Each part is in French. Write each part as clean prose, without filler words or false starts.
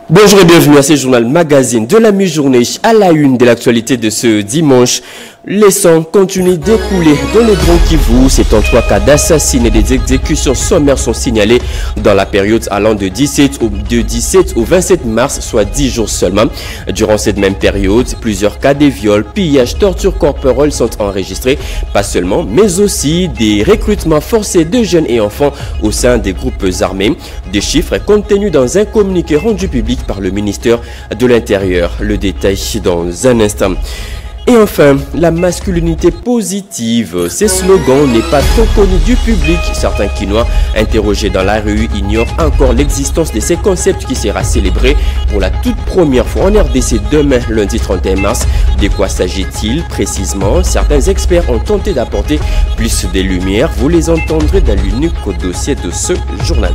Bonjour et bienvenue à ce journal magazine de la mi-journée à la une de l'actualité de ce dimanche. Les sangs continuent d'écouler dans le Grand Kivu. 73 cas d'assassinats et des exécutions sommaires sont signalés dans la période allant de 17 au 27 mars, soit 10 jours seulement. Durant cette même période, plusieurs cas de viols, pillages, tortures corporelles sont enregistrés, pas seulement, mais aussi des recrutements forcés de jeunes et enfants au sein des groupes armés. Des chiffres contenus dans un communiqué rendu public par le ministère de l'Intérieur. Le détail dans un instant. Et enfin, la masculinité positive. Ce slogan n'est pas trop connu du public. Certains Quinois interrogés dans la rue ignorent encore l'existence de ces concepts qui sera célébré pour la toute première fois en RDC demain, lundi 31 mars. De quoi s'agit-il précisément? Certains experts ont tenté d'apporter plus de lumière. Vous les entendrez dans l'unique dossier de ce journal.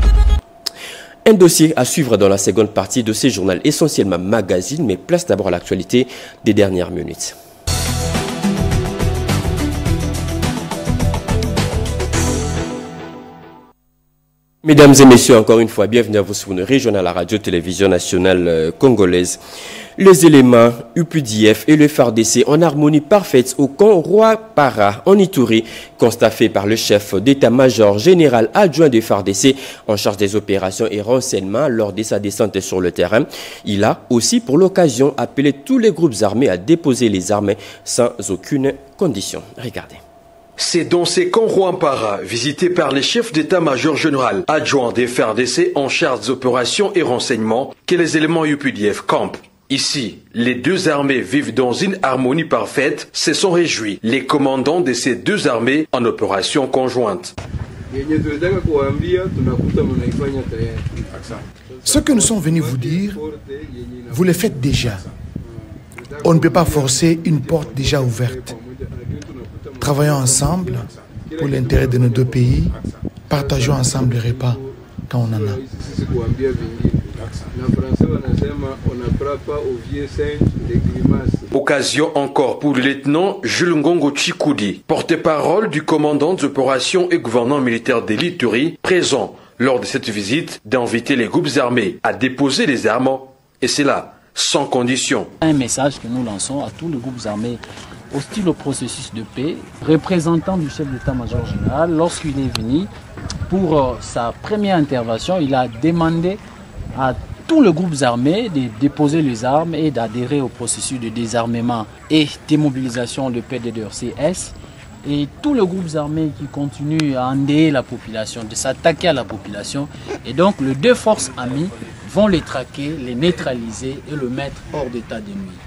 Un dossier à suivre dans la seconde partie de ce journal, essentiellement magazine, mais place d'abord à l'actualité des dernières minutes. Mesdames et messieurs, encore une fois, bienvenue à vous sur une régionale, la radio-télévision nationale congolaise. Les éléments UPDF et le FARDC en harmonie parfaite au camp Roi-Para en Ituri, constat fait par le chef d'état-major général adjoint de FARDC en charge des opérations et renseignements lors de sa descente sur le terrain. Il a aussi pour l'occasion appelé tous les groupes armés à déposer les armes sans aucune condition. Regardez. C'est dans ces camps Roi-Para, visités par les chefs d'état-major général adjoints des FARDC en charge des opérations et renseignements, que les éléments UPDF campent. Ici, les deux armées vivent dans une harmonie parfaite, se sont réjouis les commandants de ces deux armées en opération conjointe. Ce que nous sommes venus vous dire, vous le faites déjà. On ne peut pas forcer une porte déjà ouverte. Travaillons ensemble pour l'intérêt de nos deux pays. Partageons ensemble les repas quand on en a. Occasion encore pour le lieutenant Jules Ngongo Chikoudi, porte-parole du commandant des opérations et gouverneur militaire de l'Ituri, présent lors de cette visite, d'inviter les groupes armés à déposer les armes, et c'est là, sans condition. Un message que nous lançons à tous les groupes armés hostile au processus de paix, représentant du chef d'état-major général, lorsqu'il est venu pour sa première intervention, il a demandé à tous les groupes armés de déposer les armes et d'adhérer au processus de désarmement et démobilisation de PDDRCS. Et tous les groupes armés qui continuent à endeuiller la population, de s'attaquer à la population. Et donc les deux forces amies vont les traquer, les neutraliser et le mettre hors d'état de nuire.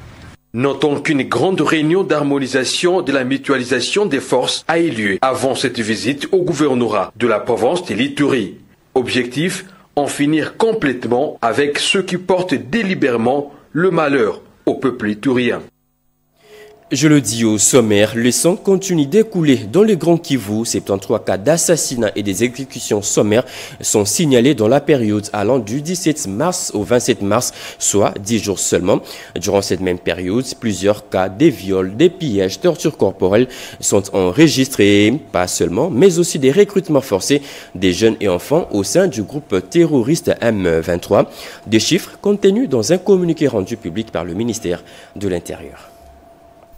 Notons qu'une grande réunion d'harmonisation de la mutualisation des forces a eu lieu avant cette visite au gouvernorat de la province de l'Ituri. Objectif, en finir complètement avec ceux qui portent délibérément le malheur au peuple iturien. Je le dis au sommaire, le sang continue d'écouler dans le Grand Kivu. 73 cas d'assassinats et des exécutions sommaires sont signalés dans la période allant du 17 mars au 27 mars, soit 10 jours seulement. Durant cette même période, plusieurs cas de viols, de pillages, tortures corporelles sont enregistrés, pas seulement, mais aussi des recrutements forcés des jeunes et enfants au sein du groupe terroriste M23. Des chiffres contenus dans un communiqué rendu public par le ministère de l'Intérieur.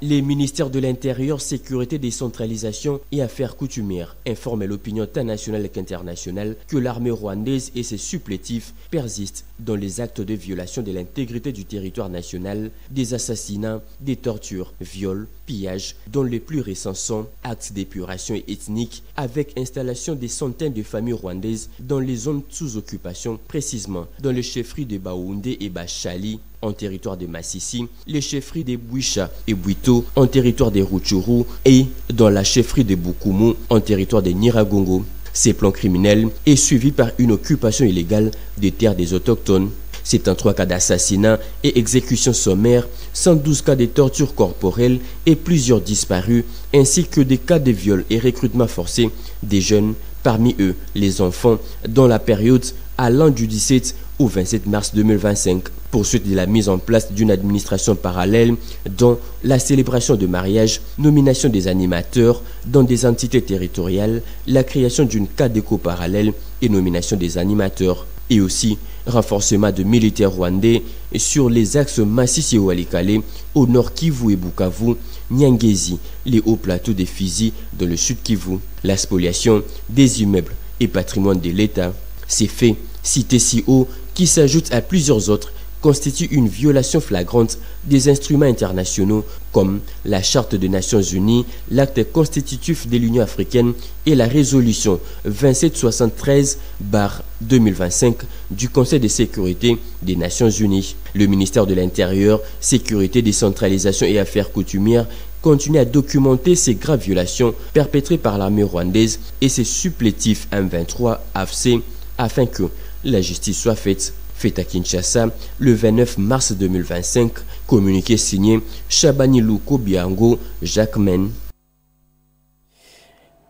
Les ministères de l'Intérieur, Sécurité, Décentralisation et Affaires coutumières informent l'opinion tant nationale qu'internationale que l'armée rwandaise et ses supplétifs persistent dans les actes de violation de l'intégrité du territoire national, des assassinats, des tortures, viols, pillages, dont les plus récents sont actes d'épuration ethnique avec installation des centaines de familles rwandaises dans les zones sous occupation, précisément dans les chefferies de Baoundé et Bachali, en territoire de Massissi, les chefferies de Bouicha et Bouito en territoire de Rutshuru et dans la chefferie de Bukumu en territoire de Nyiragongo. Ces plans criminels est suivi par une occupation illégale des terres des autochtones. 73 cas d'assassinats et exécutions sommaires, 112 cas de torture corporelle et plusieurs disparus, ainsi que des cas de viol et recrutement forcé des jeunes, parmi eux les enfants, dans la période allant du 17 au 27 mars 2025. Poursuite de la mise en place d'une administration parallèle dont la célébration de mariage, nomination des animateurs dans des entités territoriales, la création d'une CADECO parallèle et nomination des animateurs. Et aussi renforcement de militaires rwandais sur les axes Masisi et Walikale, au nord Kivu et Bukavu, Nyangezi, les hauts plateaux des Fizi dans le sud Kivu. La spoliation des immeubles et patrimoine de l'État. Ces faits, cités si haut, qui s'ajoutent à plusieurs autres, constituent une violation flagrante des instruments internationaux comme la Charte des Nations Unies, l'acte constitutif de l'Union africaine et la résolution 2773/2025 du Conseil de sécurité des Nations Unies. Le ministère de l'Intérieur, Sécurité, Décentralisation et Affaires coutumières continue à documenter ces graves violations perpétrées par l'armée rwandaise et ses supplétifs M23 AFC afin que la justice soit faite. Fait à Kinshasa le 29 mars 2025, communiqué signé Chabani Luko Biango Jacques Men.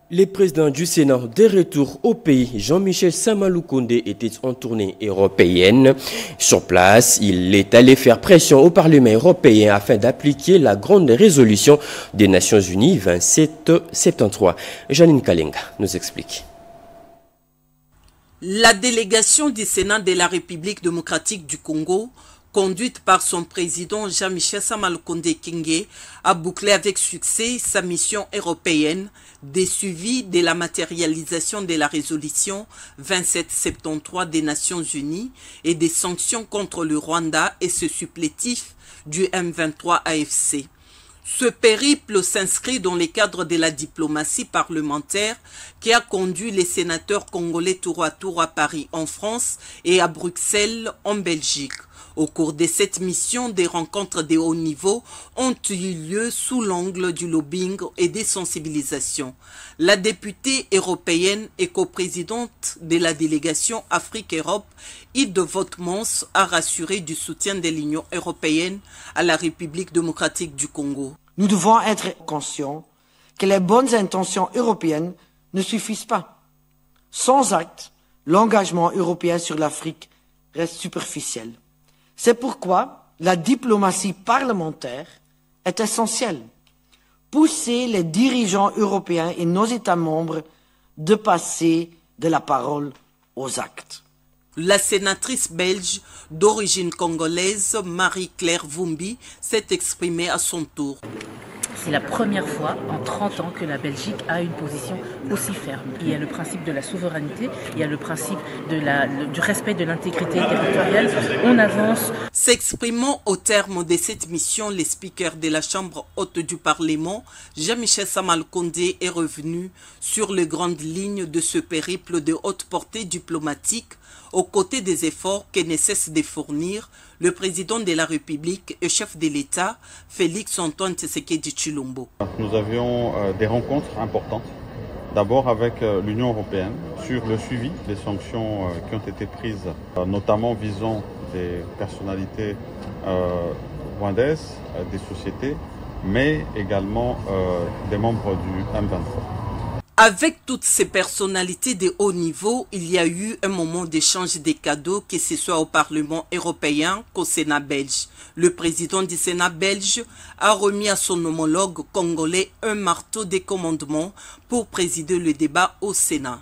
Le président du Sénat de retour au pays, Jean-Michel Sama-Lukonde, était en tournée européenne. Sur place, il est allé faire pression au Parlement européen afin d'appliquer la grande résolution des Nations Unies 2773. Janine Kalenga nous explique. La délégation du Sénat de la République démocratique du Congo, conduite par son président Jean-Michel Sama-Lukonde Kinge, a bouclé avec succès sa mission européenne des suivis de la matérialisation de la résolution 2773 des Nations Unies et des sanctions contre le Rwanda et ce supplétif du M23 AFC. Ce périple s'inscrit dans le cadre de la diplomatie parlementaire qui a conduit les sénateurs congolais tour à tour à Paris en France et à Bruxelles en Belgique. Au cours de cette mission, des rencontres de haut niveau ont eu lieu sous l'angle du lobbying et des sensibilisations. La députée européenne et coprésidente de la délégation Afrique-Europe, Yves Votmans, a rassuré du soutien de l'Union européenne à la République démocratique du Congo. Nous devons être conscients que les bonnes intentions européennes ne suffisent pas. Sans acte, l'engagement européen sur l'Afrique reste superficiel. C'est pourquoi la diplomatie parlementaire est essentielle. Pousser les dirigeants européens et nos États membres de passer de la parole aux actes. La sénatrice belge d'origine congolaise, Marie-Claire Vumbi, s'est exprimée à son tour. C'est la première fois en 30 ans que la Belgique a une position aussi ferme. Il y a le principe de la souveraineté, il y a le principe du respect de l'intégrité territoriale. On avance. S'exprimant au terme de cette mission, le speaker de la Chambre haute du Parlement, Jean-Michel Sama-Lukonde, est revenu sur les grandes lignes de ce périple de haute portée diplomatique aux côtés des efforts que ne cesse de fournir le président de la République et chef de l'État, Félix Antoine Tshisekedi Tshilombo. Nous avions des rencontres importantes, d'abord avec l'Union européenne, sur le suivi des sanctions qui ont été prises, notamment visant des personnalités rwandaises, des sociétés, mais également des membres du M23. Avec toutes ces personnalités de haut niveau, il y a eu un moment d'échange des cadeaux, que ce soit au Parlement européen qu'au Sénat belge. Le président du Sénat belge a remis à son homologue congolais un marteau de commandement pour présider le débat au Sénat.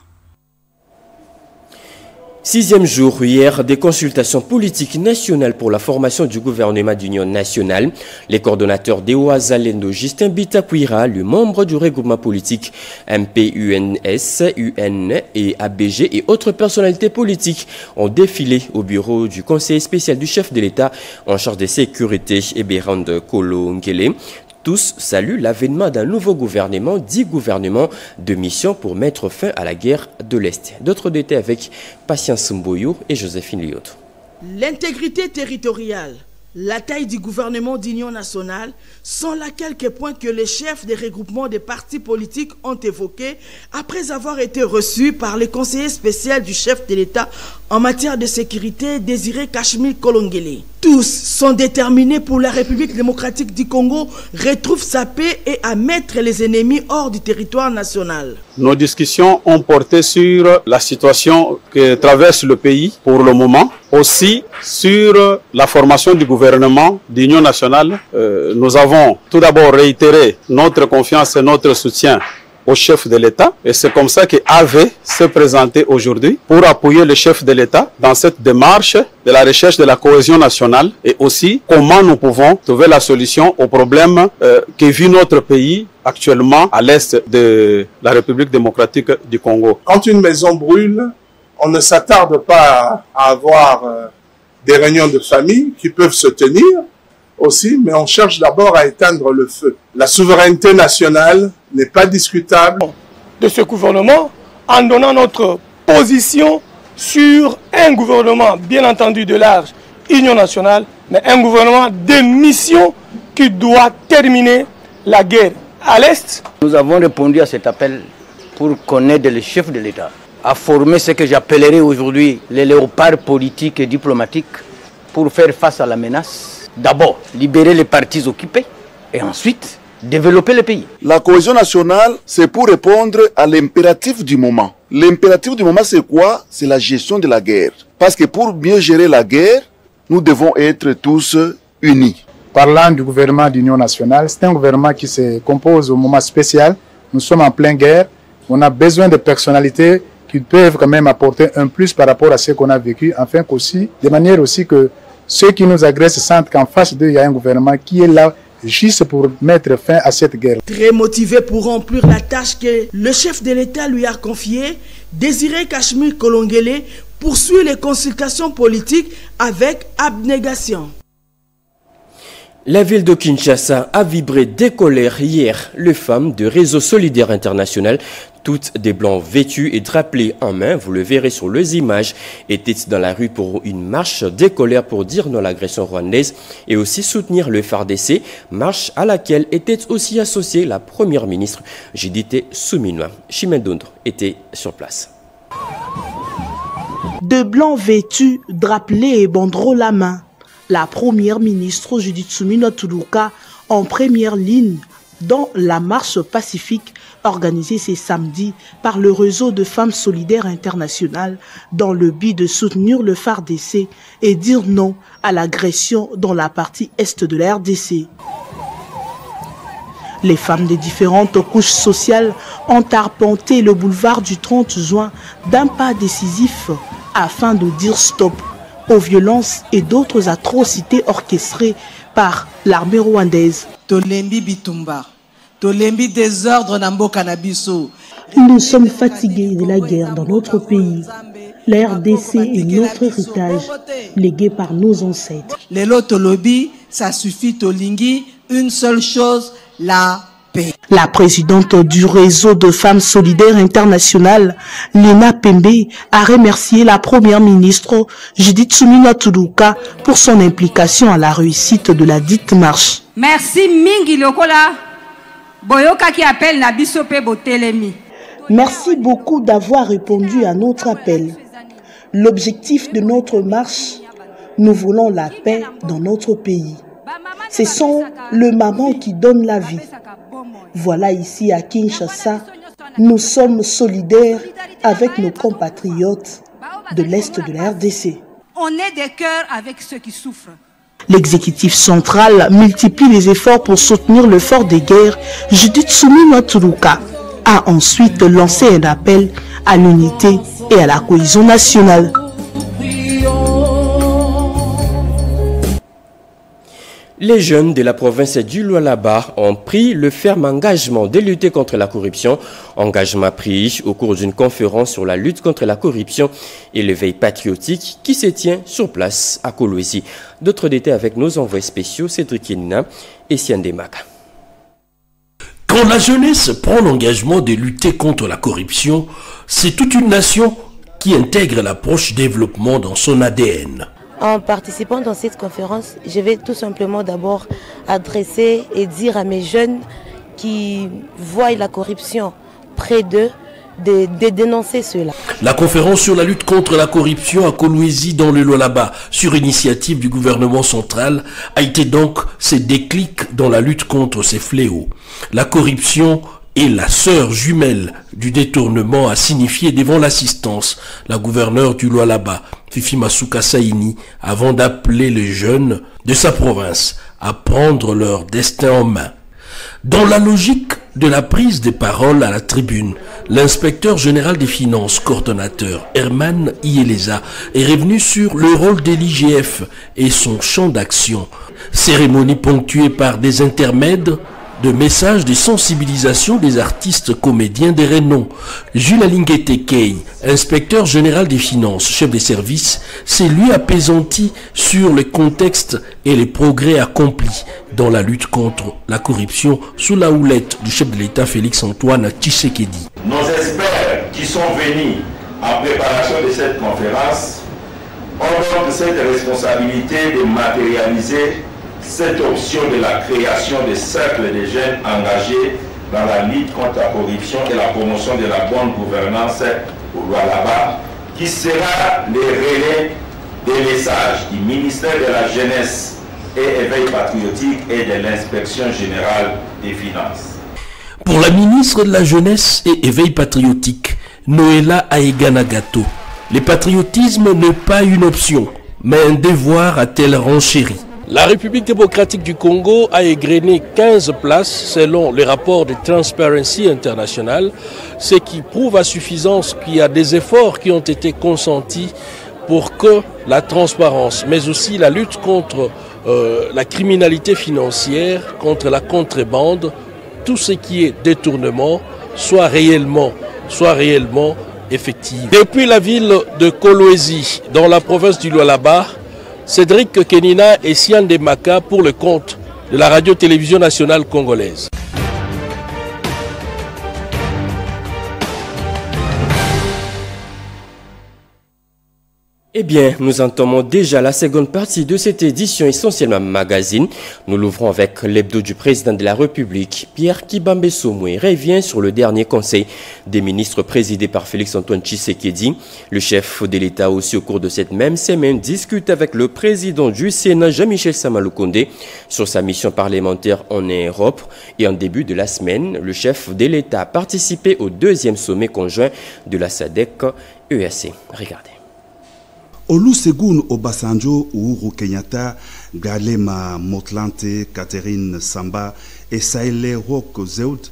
6e jour hier des consultations politiques nationales pour la formation du gouvernement d'union nationale. Les coordonnateurs d'Ewa Zalendo, Justin Bitakwira, le membre du regroupement politique MPUNS, UN et ABG et autres personnalités politiques ont défilé au bureau du conseiller spécial du chef de l'État en charge des sécurités, Eberand Kolongele. Tous saluent l'avènement d'un nouveau gouvernement, dit gouvernement de mission pour mettre fin à la guerre de l'Est. D'autres détails avec Patience Mboyo et Joséphine Lyoto. L'intégrité territoriale, la taille du gouvernement d'union nationale sont là quelques points que les chefs des regroupements des partis politiques ont évoqués après avoir été reçus par le conseiller spécial du chef de l'État en matière de sécurité, Désiré Kashmir Kolongele. Tous sont déterminés pour la République démocratique du Congo retrouve sa paix et à mettre les ennemis hors du territoire national. Nos discussions ont porté sur la situation que traverse le pays pour le moment, aussi sur la formation du gouvernement d'union nationale. Nous avons tout d'abord réitéré notre confiance et notre soutien au chef de l'État. Et c'est comme ça que AV s'est présenté aujourd'hui pour appuyer le chef de l'État dans cette démarche de la recherche de la cohésion nationale et aussi comment nous pouvons trouver la solution aux problèmes que vit notre pays actuellement à l'est de la République démocratique du Congo. Quand une maison brûle, on ne s'attarde pas à avoir des réunions de famille qui peuvent se tenir aussi, mais on cherche d'abord à éteindre le feu. La souveraineté nationale n'est pas discutable. De ce gouvernement, en donnant notre position sur un gouvernement, bien entendu de large union nationale, mais un gouvernement de mission qui doit terminer la guerre à l'Est. Nous avons répondu à cet appel pour connaître le chef de l'État, à former ce que j'appellerai aujourd'hui les léopards politiques et diplomatiques pour faire face à la menace. D'abord, libérer les partis occupés et ensuite, développer le pays. La cohésion nationale, c'est pour répondre à l'impératif du moment. L'impératif du moment, c'est quoi? C'est la gestion de la guerre. Parce que pour mieux gérer la guerre, nous devons être tous unis. Parlant du gouvernement d'union nationale, c'est un gouvernement qui se compose au moment spécial. Nous sommes en pleine guerre. On a besoin de personnalités qui peuvent quand même apporter un plus par rapport à ce qu'on a vécu, afin qu'aussi, de manière aussi que ceux qui nous agressent sentent qu'en face d'eux, il y a un gouvernement qui est là juste pour mettre fin à cette guerre. Très motivé pour remplir la tâche que le chef de l'État lui a confiée, Désiré Kashmir Kolongele poursuit les consultations politiques avec abnégation. La ville de Kinshasa a vibré des colères hier. Les femmes de Réseau Solidaire International, toutes des blancs vêtus et drapés en main, vous le verrez sur les images, étaient dans la rue pour une marche des colères pour dire non à l'agression rwandaise et aussi soutenir le FARDC, marche à laquelle était aussi associée la première ministre Judith Suminwa. Chimendondre était sur place. De blancs vêtus, drapés et banderoles à main. La première ministre Judith Suminwa Tuluka en première ligne dans la marche pacifique organisée ce samedi par le réseau de femmes solidaires internationales dans le but de soutenir le FARDC et dire non à l'agression dans la partie est de la RDC. Les femmes des différentes couches sociales ont arpenté le boulevard du 30 juin d'un pas décisif afin de dire stop aux violences et d'autres atrocités orchestrées par l'armée rwandaise. Tolembi Bitumba, Tolembi désordre Namboka Nabiso. Nous sommes fatigués de la guerre dans notre pays. La RDC est notre héritage, légué par nos ancêtres. Lelo Tolobi, ça suffit Tolingi, une seule chose, la paix. La présidente du réseau de femmes solidaires internationales, Lena Pembe, a remercié la première ministre Judith Suminwa Tuluka pour son implication à la réussite de la dite marche. Merci Mingi Lokola, Boyoka qui appelle Nabisope Botelemi. Merci beaucoup d'avoir répondu à notre appel. L'objectif de notre marche, nous voulons la paix dans notre pays. Ce sont les mamans qui donnent la vie. Voilà ici à Kinshasa, nous sommes solidaires avec nos compatriotes de l'Est de la RDC. On est des cœurs avec ceux qui souffrent. L'exécutif central multiplie les efforts pour soutenir l'effort de guerre. Judith Suminwa Tuluka a ensuite lancé un appel à l'unité et à la cohésion nationale. Les jeunes de la province du Lualaba ont pris le ferme engagement de lutter contre la corruption. Engagement pris au cours d'une conférence sur la lutte contre la corruption et l'éveil patriotique qui se tient sur place à Kolwezi. D'autres détails avec nos envoyés spéciaux, Cédric Yenina et Sian Demaka. Quand la jeunesse prend l'engagement de lutter contre la corruption, c'est toute une nation qui intègre l'approche développement dans son ADN. En participant dans cette conférence, je vais tout simplement d'abord adresser et dire à mes jeunes qui voient la corruption près d'eux de dénoncer cela. La conférence sur la lutte contre la corruption à Kolwezi dans le Lualaba, sur initiative du gouvernement central, a été donc ce déclic dans la lutte contre ces fléaux. La corruption est la sœur jumelle du détournement, a signifié devant l'assistance la gouverneure du Lualaba, Fifi Masuka Saini, avant d'appeler les jeunes de sa province à prendre leur destin en main. Dans la logique De la prise de parole à la tribune, l'inspecteur général des finances, coordonnateur Herman Ieleza, est revenu sur le rôle de l'IGF et son champ d'action. Cérémonie ponctuée par des intermèdes, de messages de sensibilisation des artistes comédiens de renom. Jules Alinguete Kei, inspecteur général des finances, chef des services, s'est lui apaisanti sur le contexte et les progrès accomplis dans la lutte contre la corruption sous la houlette du chef de l'État Félix-Antoine Tshisekedi. Nos experts qui sont venus en préparation de cette conférence ont donc cette responsabilité de matérialiser cette option de la création de cercles de jeunes engagés dans la lutte contre la corruption et la promotion de la bonne gouvernance au Lualaba, qui sera le relais des messages du ministère de la Jeunesse et Éveil patriotique et de l'Inspection générale des finances. Pour la ministre de la Jeunesse et Éveil patriotique, Noéla Aeganagato, le patriotisme n'est pas une option, mais un devoir, a-t-elle renchéri. La République démocratique du Congo a égrené 15 places selon le rapport de Transparency International, ce qui prouve à suffisance qu'il y a des efforts qui ont été consentis pour que la transparence, mais aussi la lutte contre la criminalité financière, contre la contrebande, tout ce qui est détournement, soit réellement effectif. Depuis la ville de Kolwezi, dans la province du Lualaba, Cédric Kenina et Sian Demaka pour le compte de la radio-télévision nationale congolaise. Eh bien, nous entamons déjà la seconde partie de cette édition essentiellement magazine. Nous l'ouvrons avec l'hebdo du président de la République, Pierre Kibambe Somoué, revient sur le dernier conseil des ministres présidé par Félix-Antoine Tshisekedi. Le chef de l'État aussi au cours de cette même semaine discute avec le président du Sénat, Jean-Michel Sama-Lukonde, sur sa mission parlementaire en Europe. Et en début de la semaine, le chef de l'État a participé au deuxième sommet conjoint de la SADC-EAC. Regardez. Olusegun Obasanjo, Uhuru Kenyatta, Galema Motlante, Catherine Samba et Sahle Work Zewde,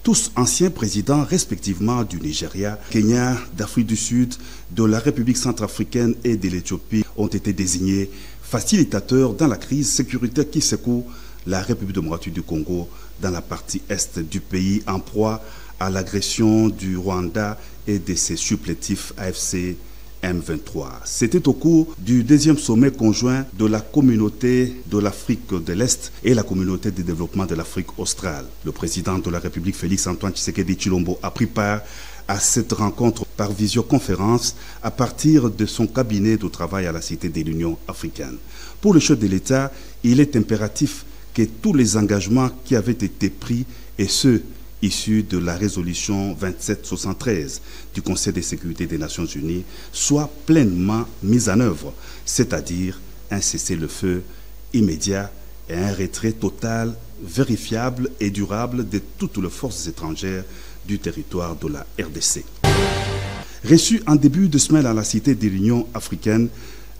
tous anciens présidents respectivement du Nigeria, Kenya, d'Afrique du Sud, de la République centrafricaine et de l'Éthiopie, ont été désignés facilitateurs dans la crise sécuritaire qui secoue la République démocratique du Congo dans la partie est du pays en proie à l'agression du Rwanda et de ses supplétifs AFC M23. C'était au cours du deuxième sommet conjoint de la communauté de l'Afrique de l'Est et la communauté de développement de l'Afrique australe. Le président de la République, Félix-Antoine Tshisekedi Tshilombo, a pris part à cette rencontre par visioconférence à partir de son cabinet de travail à la Cité de l'Union africaine. Pour le chef de l'État, il est impératif que tous les engagements qui avaient été pris et ceux issus de la résolution 2773 du Conseil de sécurité des Nations Unies soient pleinement mis en œuvre, c'est-à-dire un cessez-le-feu immédiat et un retrait total, vérifiable et durable de toutes les forces étrangères du territoire de la RDC. Reçu en début de semaine à la Cité de l'Union africaine,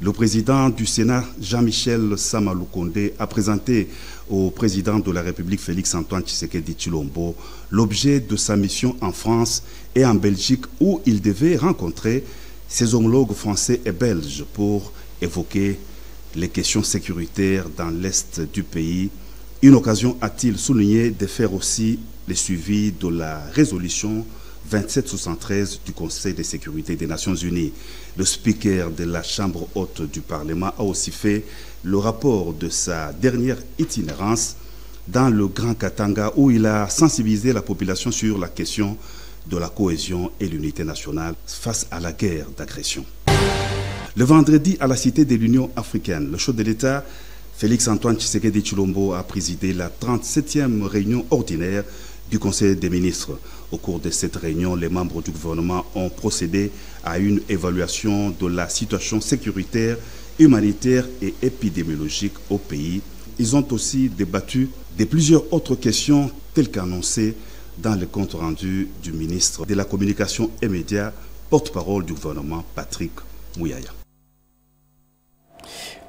le président du Sénat, Jean-Michel Sama-Lukonde, a présenté au président de la République, Félix-Antoine Tshisekedi Tshilombo, l'objet de sa mission en France et en Belgique où il devait rencontrer ses homologues français et belges pour évoquer les questions sécuritaires dans l'est du pays. Une occasion, a-t-il souligné, de faire aussi le suivi de la résolution 2773 du Conseil de sécurité des Nations Unies. Le speaker de la Chambre haute du Parlement a aussi fait le rapport de sa dernière itinérance dans le Grand Katanga où il a sensibilisé la population sur la question de la cohésion et l'unité nationale face à la guerre d'agression. Le vendredi, à la Cité de l'Union africaine, le chef de l'État, Félix-Antoine Tshisekedi Tshilombo, a présidé la 37e réunion ordinaire du Conseil des ministres. Au cours de cette réunion, les membres du gouvernement ont procédé à une évaluation de la situation sécuritaire, humanitaire et épidémiologique au pays. Ils ont aussi débattu de plusieurs autres questions telles qu'annoncées dans le compte rendu du ministre de la Communication et Médias, porte-parole du gouvernement, Patrick Mouyaya.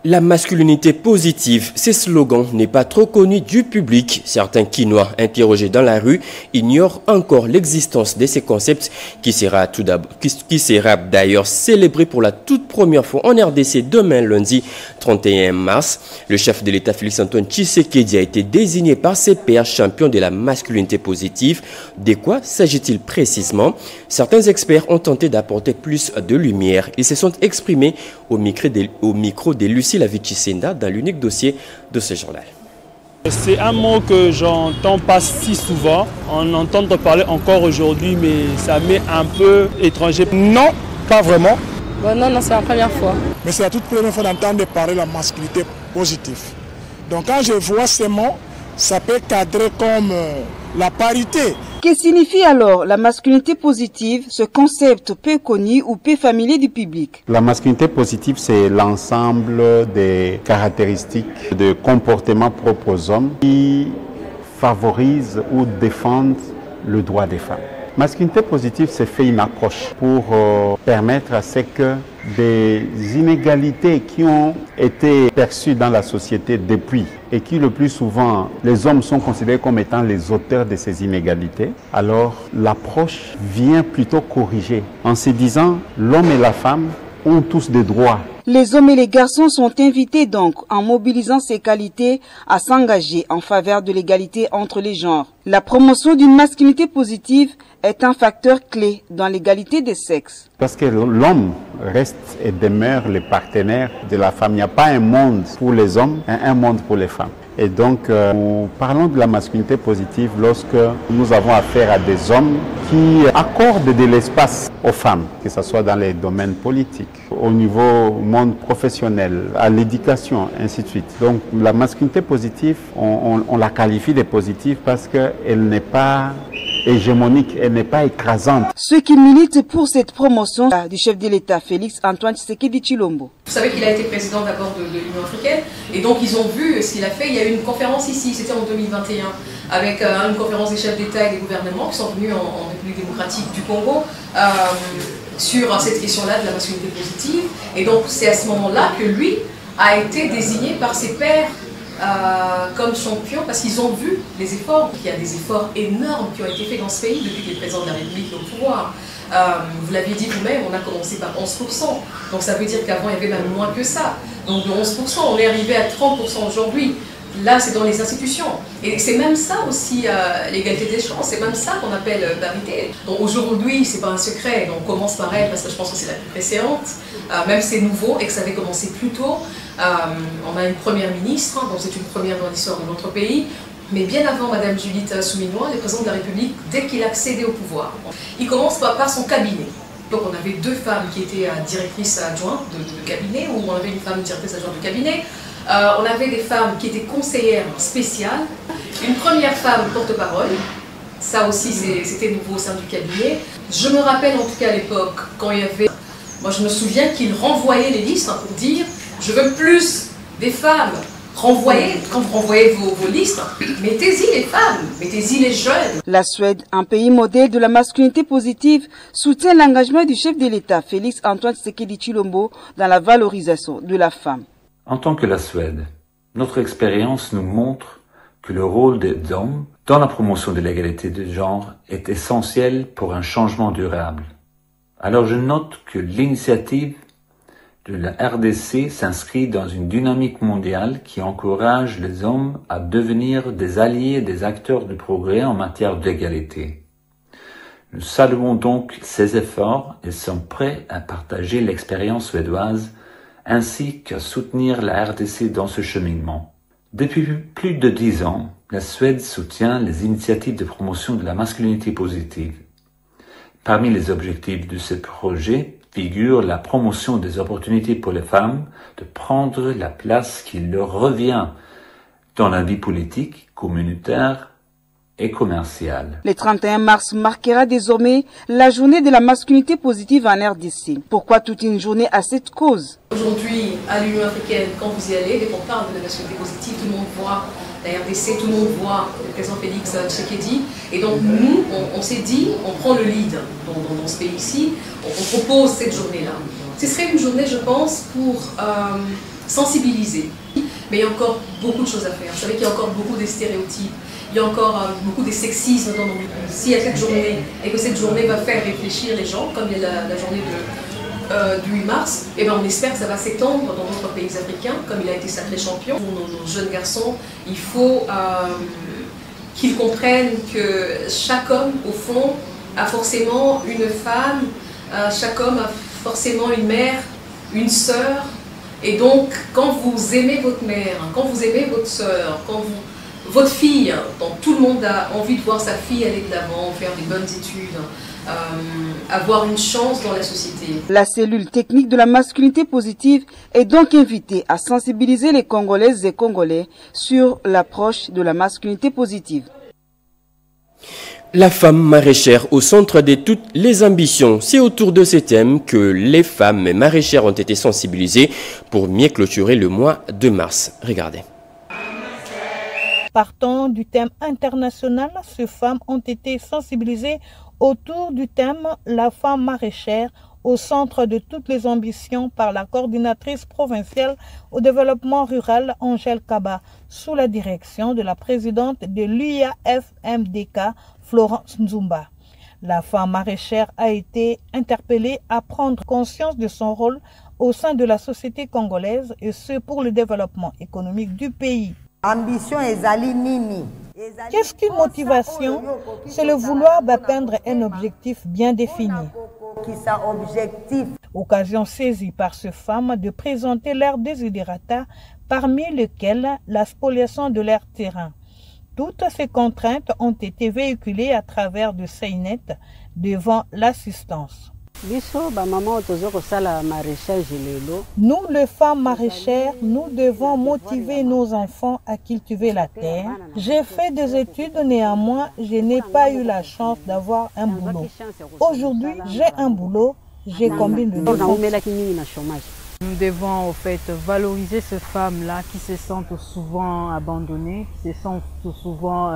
La masculinité positive, ce slogan n'est pas trop connu du public. Certains Kinois interrogés dans la rue ignorent encore l'existence de ces concepts qui sera d'ailleurs célébré pour la toute première fois en RDC demain lundi 31 mars. Le chef de l'État Félix-Antoine Tshisekedi a été désigné par ses pairs champion de la masculinité positive. De quoi s'agit-il précisément? Certains experts ont tenté d'apporter plus de lumière. Ils se sont exprimés au micro de Lucie Lavichisenda dans l'unique dossier de ce journal. C'est un mot que j'entends pas si souvent. On entend parler encore aujourd'hui, mais ça m'est un peu étranger. Non, pas vraiment. Bon, non, c'est la première fois. Mais c'est la toute première fois d'entendre parler de la masculinité positive. Donc quand je vois ces mots, ça peut cadrer comme la parité. Que signifie alors la masculinité positive, ce concept peu connu ou peu familier du public? La masculinité positive, c'est l'ensemble des caractéristiques de comportements propres aux hommes qui favorisent ou défendent le droit des femmes. Masculinité positive, c'est fait une approche pour permettre à ce que des inégalités qui ont été perçues dans la société depuis et qui le plus souvent, les hommes sont considérés comme étant les auteurs de ces inégalités, alors l'approche vient plutôt corriger en se disant l'homme et la femme ont tous des droits. Les hommes et les garçons sont invités donc, en mobilisant ces qualités, à s'engager en faveur de l'égalité entre les genres. La promotion d'une masculinité positive est un facteur clé dans l'égalité des sexes. Parce que l'homme reste et demeure le partenaire de la femme. Il n'y a pas un monde pour les hommes, un monde pour les femmes. Et donc, nous parlons de la masculinité positive lorsque nous avons affaire à des hommes qui accordent de l'espace aux femmes, que ce soit dans les domaines politiques, au niveau monde professionnel, à l'éducation, ainsi de suite. Donc, la masculinité positive, on la qualifie de positive parce qu'elle n'est pas hégémonique, elle n'est pas écrasante. Ceux qui militent pour cette promotion du chef de l'État, Félix-Antoine Tshisekedi Tshilombo. Vous savez qu'il a été président d'abord de l'Union africaine et donc ils ont vu ce qu'il a fait. Il y a eu une conférence ici, c'était en 2021, avec une conférence des chefs d'État et des gouvernements qui sont venus en République démocratique du Congo sur cette question-là de la masculinité positive. Et donc c'est à ce moment-là que lui a été désigné par ses pairs comme champion parce qu'ils ont vu les efforts. Il y a des efforts énormes qui ont été faits dans ce pays depuis que le président de la République est au pouvoir. Vous l'aviez dit vous-même, on a commencé par 11%. Donc ça veut dire qu'avant il y avait même moins que ça. Donc de 11%, on est arrivé à 30% aujourd'hui. Là, c'est dans les institutions. Et c'est même ça aussi, l'égalité des chances, c'est même ça qu'on appelle parité. Donc aujourd'hui, c'est pas un secret, donc on commence par elle parce que je pense que c'est la plus précédente. Même c'est nouveau et que ça avait commencé plus tôt. On a une première ministre, donc c'est une première dans l'histoire de notre pays. Mais bien avant Madame Judith Souminois, le président de la République, dès qu'il accédait au pouvoir, il commence par son cabinet. Donc on avait deux femmes qui étaient directrices adjointes de cabinet, ou on avait une femme directrice adjointe de cabinet. On avait des femmes qui étaient conseillères spéciales, une première femme porte-parole, ça aussi c'était nouveau au sein du cabinet. Je me rappelle en tout cas à l'époque, quand il y avait... Moi je me souviens qu'il renvoyait les listes pour dire « je veux plus des femmes ». Renvoyez, quand vous renvoyez vos listes, mettez-y les femmes, mettez-y les jeunes. La Suède, un pays modèle de la masculinité positive, soutient l'engagement du chef de l'État, Félix-Antoine Tshisekedi Tshilombo, dans la valorisation de la femme. En tant que la Suède, notre expérience nous montre que le rôle des hommes dans la promotion de l'égalité de genre est essentiel pour un changement durable. Alors je note que l'initiative de la RDC s'inscrit dans une dynamique mondiale qui encourage les hommes à devenir des alliés et des acteurs de progrès en matière d'égalité. Nous saluons donc ces efforts et sommes prêts à partager l'expérience suédoise ainsi qu'à soutenir la RDC dans ce cheminement. Depuis plus de 10 ans, la Suède soutient les initiatives de promotion de la masculinité positive. Parmi les objectifs de ce projet figure la promotion des opportunités pour les femmes de prendre la place qui leur revient dans la vie politique, communautaire et commerciale. Le 31 mars marquera désormais la journée de la masculinité positive en RDC. Pourquoi toute une journée à cette cause? Aujourd'hui, à l'Union africaine, quand vous y allez, dès qu'on parle de la masculinité positive, tout le monde voit la RDC, tout le monde voit le président Félix Tshisekedi. Et donc nous, on s'est dit, on prend le lead dans ce pays-ci, on propose cette journée-là. Ce serait une journée, je pense, pour sensibiliser. Mais il y a encore beaucoup de choses à faire. Vous savez qu'il y a encore beaucoup de stéréotypes. Il y a encore beaucoup de sexisme dans nos pays. S'il y a cette journée et que cette journée va faire réfléchir les gens, comme il y a la journée du 8 mars, et ben on espère que ça va s'étendre dans d'autres pays africains, comme il a été sacré champion. Pour nos jeunes garçons, il faut qu'ils comprennent que chaque homme, au fond, a forcément une femme, chaque homme a forcément une mère, une sœur. Et donc, quand vous aimez votre mère, quand vous aimez votre sœur, quand votre fille, donc tout le monde a envie de voir sa fille aller de l'avant, faire des bonnes études, avoir une chance dans la société. La cellule technique de la masculinité positive est donc invitée à sensibiliser les Congolaises et Congolais sur l'approche de la masculinité positive. La femme maraîchère au centre de toutes les ambitions. C'est autour de ces thèmes que les femmes maraîchères ont été sensibilisées pour mieux clôturer le mois de mars. Regardez. Partant du thème international, ces femmes ont été sensibilisées autour du thème « La femme maraîchère » au centre de toutes les ambitions par la coordinatrice provinciale au développement rural Angèle Kaba, sous la direction de la présidente de l'UIAFMDK, Florence Nzumba. La femme maraîchère a été interpellée à prendre conscience de son rôle au sein de la société congolaise et ce pour le développement économique du pays. Ambition ezali nini? Qu'est-ce qu'une motivation? C'est le vouloir d'atteindre un objectif bien défini. Occasion saisie par ces femmes de présenter leurs desiderata, parmi lesquels la spoliation de leur terrain. Toutes ces contraintes ont été véhiculées à travers de Seinet devant l'assistance. Nous, les femmes maraîchères, nous devons motiver nos enfants à cultiver la terre. J'ai fait des études, néanmoins, je n'ai pas eu la chance d'avoir un boulot. Aujourd'hui, j'ai un boulot, j'ai combien de défauts. Nous devons en fait valoriser ces femmes-là qui se sentent souvent abandonnées, qui se sentent souvent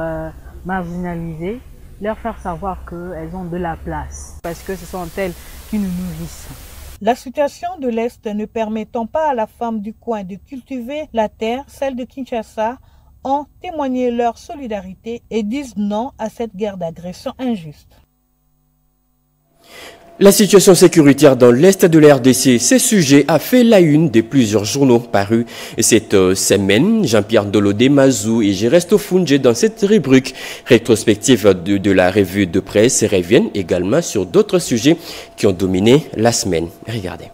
marginalisées, leur faire savoir qu'elles ont de la place, parce que ce sont elles qui nous nourrissent. La situation de l'Est ne permettant pas à la femme du coin de cultiver la terre, celles de Kinshasa ont témoigné leur solidarité et disent non à cette guerre d'agression injuste. La situation sécuritaire dans l'Est de la RDC, ce sujet a fait la une de plusieurs journaux parus cette semaine. Jean-Pierre Dolodé Mazou et Geresto Funge dans cette rubrique rétrospective de la revue de presse reviennent également sur d'autres sujets qui ont dominé la semaine. Regardez.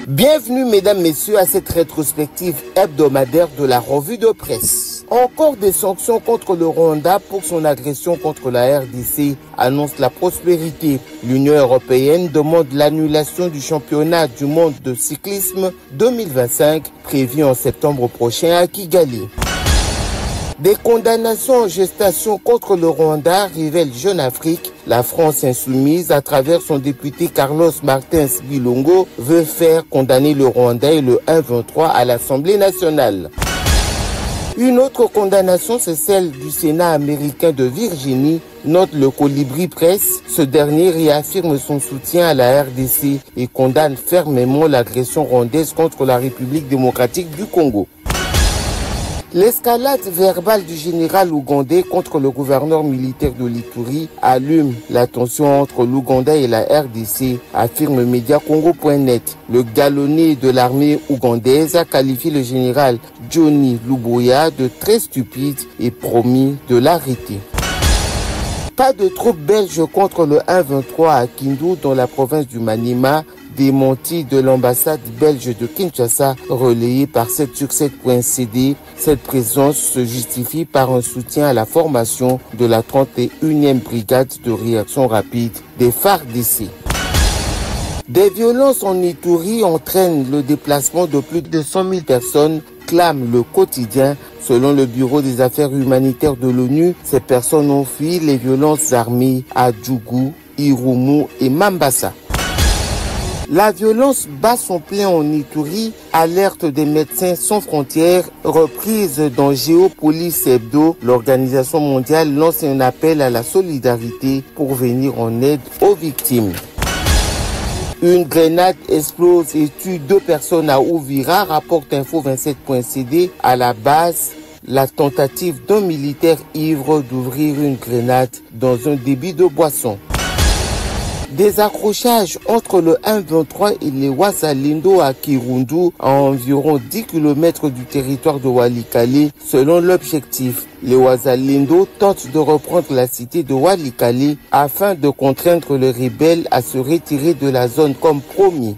Bienvenue mesdames, messieurs à cette rétrospective hebdomadaire de la revue de presse. Encore des sanctions contre le Rwanda pour son agression contre la RDC, annonce la prospérité. L'Union européenne demande l'annulation du championnat du monde de cyclisme 2025 prévu en septembre prochain à Kigali. Des condamnations en gestation contre le Rwanda, révèle Jeune Afrique. La France insoumise, à travers son député Carlos Martins Bilongo, veut faire condamner le Rwanda et le 1-23 à l'Assemblée nationale. Une autre condamnation, c'est celle du Sénat américain de Virginie, note le Colibri Presse. Ce dernier réaffirme son soutien à la RDC et condamne fermement l'agression rwandaise contre la République démocratique du Congo. L'escalade verbale du général ougandais contre le gouverneur militaire de l'Ituri allume la tension entre l'Ouganda et la RDC, affirme Mediacongo.net. Le galonné de l'armée ougandaise a qualifié le général Johnny Luboya de très stupide et promis de l'arrêter. Pas de troupes belges contre le 1-23 à Kindu dans la province du Maniema. Démenti de l'ambassade belge de Kinshasa, relayé par 7sur7.cd. Cette présence se justifie par un soutien à la formation de la 31e brigade de réaction rapide des FARDC. Des violences en Ituri entraînent le déplacement de plus de 100 000 personnes, clame le quotidien. Selon le Bureau des affaires humanitaires de l'ONU, ces personnes ont fui les violences armées à Djougou, Irumu et Mambasa. La violence bat son plein en Ituri, alerte des Médecins sans frontières, reprise dans Géopolice Hebdo. L'Organisation mondiale lance un appel à la solidarité pour venir en aide aux victimes. Une grenade explose et tue 2 personnes à Ouvira, rapporte Info27.cd. À la base, la tentative d'un militaire ivre d'ouvrir une grenade dans un débit de boisson. Des accrochages entre le 1-23 et les Wazalendo à Kirundu, à environ 10 km du territoire de Walikale, selon l'objectif. Les Wazalendo tentent de reprendre la cité de Walikale afin de contraindre les rebelles à se retirer de la zone comme promis.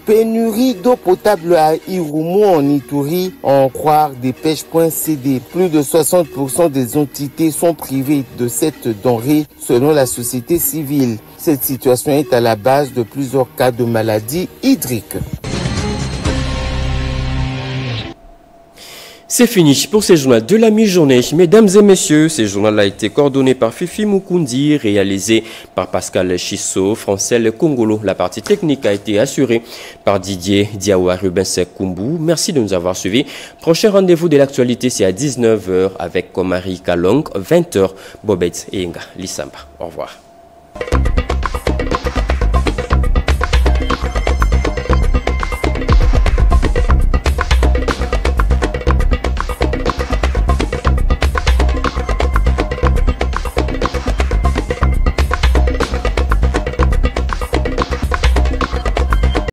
Pénurie d'eau potable à Irumu en Ituri, à en croire Dépêche.cd. Plus de 60% des entités sont privées de cette denrée selon la société civile. Cette situation est à la base de plusieurs cas de maladies hydriques. C'est fini pour ce journal de la mi-journée. Mesdames et messieurs, ce journal a été coordonné par Fifi Mukundi, réalisé par Pascal Chisso, Francel Kongolo. La partie technique a été assurée par Didier Diawa Rubens Kumbu. Merci de nous avoir suivis. Prochain rendez-vous de l'actualité, c'est à 19h avec Komari Kalong, 20h, Bobet et Inga Lissamba. Au revoir.